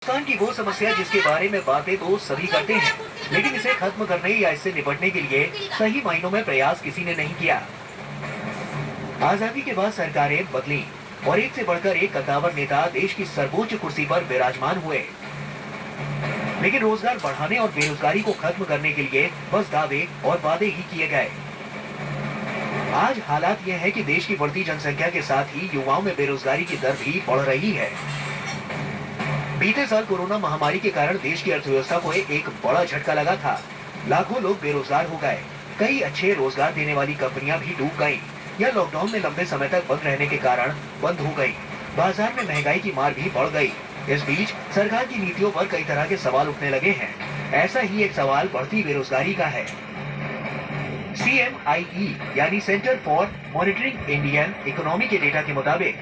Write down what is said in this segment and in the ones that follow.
हिंदुस्तान की वो समस्या जिसके बारे में बातें तो सभी करते हैं, लेकिन इसे खत्म करने या इससे निपटने के लिए सही मायनों में प्रयास किसी ने नहीं किया। आजादी के बाद सरकारें बदली और एक से बढ़कर एक कद्दावर नेता देश की सर्वोच्च कुर्सी पर विराजमान हुए, लेकिन रोजगार बढ़ाने और बेरोजगारी को खत्म करने के लिए बस दावे और वादे ही किए गए। आज हालात यह है कि देश की बढ़ती जनसंख्या के साथ ही युवाओं में बेरोजगारी की दर भी बढ़ रही है। बीते साल कोरोना महामारी के कारण देश की अर्थव्यवस्था को एक बड़ा झटका लगा था। लाखों लोग बेरोजगार हो गए, कई अच्छे रोजगार देने वाली कंपनियां भी डूब गईं या लॉकडाउन में लंबे समय तक बंद रहने के कारण बंद हो गई। बाजार में महंगाई की मार भी बढ़ गई। इस बीच सरकार की नीतियों पर कई तरह के सवाल उठने लगे हैं। ऐसा ही एक सवाल बढ़ती बेरोजगारी का है। CMIE यानी centre for monitoring Indian economy के डेटा के मुताबिक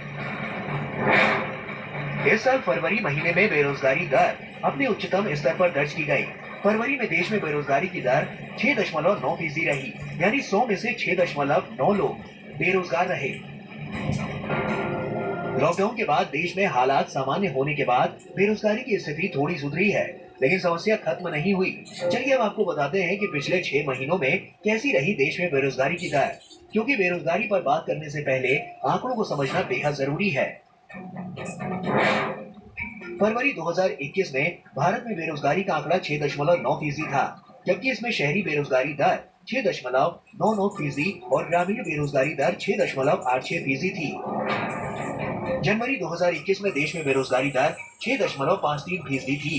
इस साल फरवरी महीने में बेरोजगारी दर अपने उच्चतम स्तर पर दर्ज की गई। फरवरी में देश में बेरोजगारी की दर 6.9% रही, यानी 100 में से 6.9 लोग बेरोजगार रहे। लॉकडाउन के बाद देश में हालात सामान्य होने के बाद बेरोजगारी की स्थिति थोड़ी सुधरी है, लेकिन समस्या खत्म नहीं हुई। चलिए अब आपको बताते हैं कि पिछले 6 महीनों में कैसी रही देश में बेरोजगारी की दर, क्योंकि बेरोजगारी पर बात करने से पहले आंकड़ों को समझना बेहद जरूरी है। फरवरी 2021 में भारत में बेरोजगारी का आंकड़ा 6.9% था, जबकि इसमें शहरी बेरोजगारी दर 6.99% और ग्रामीण बेरोजगारी दर 6.86% थी। जनवरी 2021 में देश में बेरोजगारी दर 6.53% थी।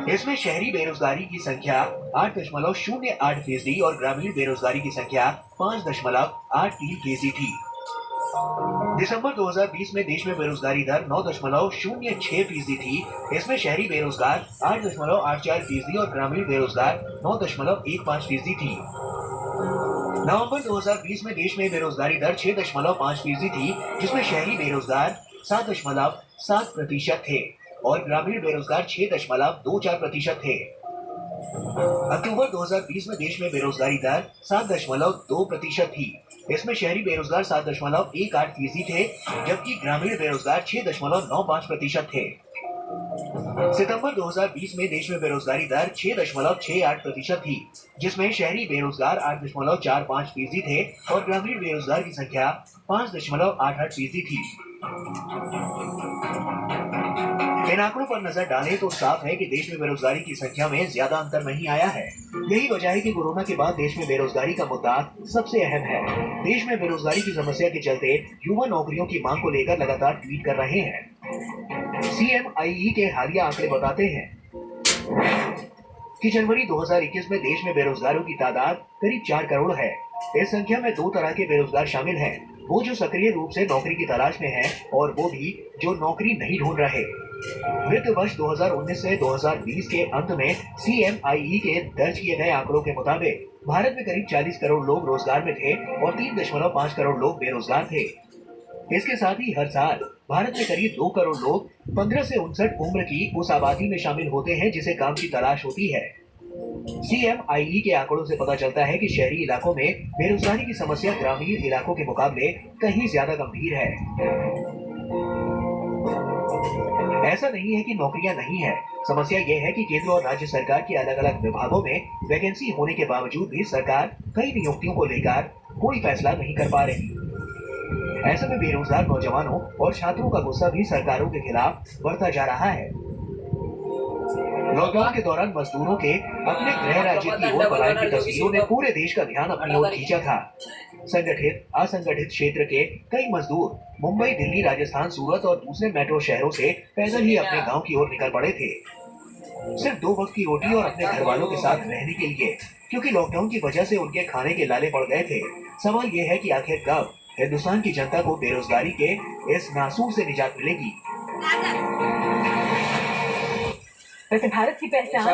इसमें शहरी बेरोजगारी की संख्या 8.08% और ग्रामीण बेरोजगारी की संख्या 5.83% थी। दिसंबर 2020 में देश में बेरोजगारी दर 9.06% थी। इसमें शहरी बेरोजगार 8.84% और ग्रामीण बेरोजगार 9.15% थी। नवंबर 2020 में देश में बेरोजगारी दर 6.5% थी, जिसमें शहरी बेरोजगार 7.7% थे और ग्रामीण बेरोजगार 6.24% थे। अक्टूबर 2020 में देश में बेरोजगारी दर 7.2% थी। इसमें शहरी बेरोजगार 7.18% थे, जबकि ग्रामीण बेरोजगार 6.95% थे। सितंबर 2020 में देश में बेरोजगारी दर 6.68% थी, जिसमें शहरी बेरोजगार 8.45% थे और ग्रामीण बेरोजगार की संख्या 5.88% थी। इन आंकड़ों पर नजर डालें तो साफ है कि देश में बेरोजगारी की संख्या में ज्यादा अंतर नहीं आया है। यही वजह है कि कोरोना के बाद देश में बेरोजगारी का मुद्दा सबसे अहम है। देश में बेरोजगारी की समस्या के चलते युवा नौकरियों की मांग को लेकर लगातार ट्वीट कर रहे हैं। CMIE के हालिया आंकड़े बताते हैं कि जनवरी 2021 में देश में बेरोजगारों की तादाद करीब 4 करोड़ है। इस संख्या में 2 तरह के बेरोजगार शामिल हैं, वो जो सक्रिय रूप से नौकरी की तलाश में हैं और वो भी जो नौकरी नहीं ढूंढ रहे। वित्त वर्ष 2019 से 2020 के अंत में CMIE के दर्ज किए गए आंकड़ों के मुताबिक भारत में करीब 40 करोड़ लोग रोजगार में थे और 3.5 करोड़ लोग बेरोजगार थे। इसके साथ ही हर साल भारत में करीब 2 करोड़ लोग 15 से 59 उम्र की उस आबादी में शामिल होते हैं जिसे काम की तलाश होती है। CMIE के आंकड़ों से पता चलता है कि शहरी इलाकों में बेरोजगारी की समस्या ग्रामीण इलाकों के मुकाबले कहीं ज्यादा गंभीर है। ऐसा नहीं है कि नौकरियां नहीं है, समस्या यह है कि केंद्र और राज्य सरकार के अलग अलग विभागों में वैकेंसी होने के बावजूद भी सरकार कई नियुक्तियों को लेकर कोई फैसला नहीं कर पा रही। ऐसे में बेरोजगार नौजवानों और छात्रों का गुस्सा भी सरकारों के खिलाफ बढ़ता जा रहा है। लॉकडाउन के दौरान मजदूरों के अपने गृह राज्य की ओर पलायन की तस्वीरों ने पूरे देश का ध्यान अपनी ओर खींचा था। संगठित असंगठित क्षेत्र के कई मजदूर मुंबई, दिल्ली, राजस्थान, सूरत और दूसरे मेट्रो शहरों से पैदल ही अपने गांव की ओर निकल पड़े थे, सिर्फ 2 वक्त की रोटी और अपने घर वालों के साथ रहने के लिए, क्योंकि लॉकडाउन की वजह से उनके खाने के लाले पड़ गए थे। सवाल ये है कि आखिर कब हिंदुस्तान की जनता को बेरोजगारी के इस नासूर से निजात मिलेगी। वैसे भारत की पहचान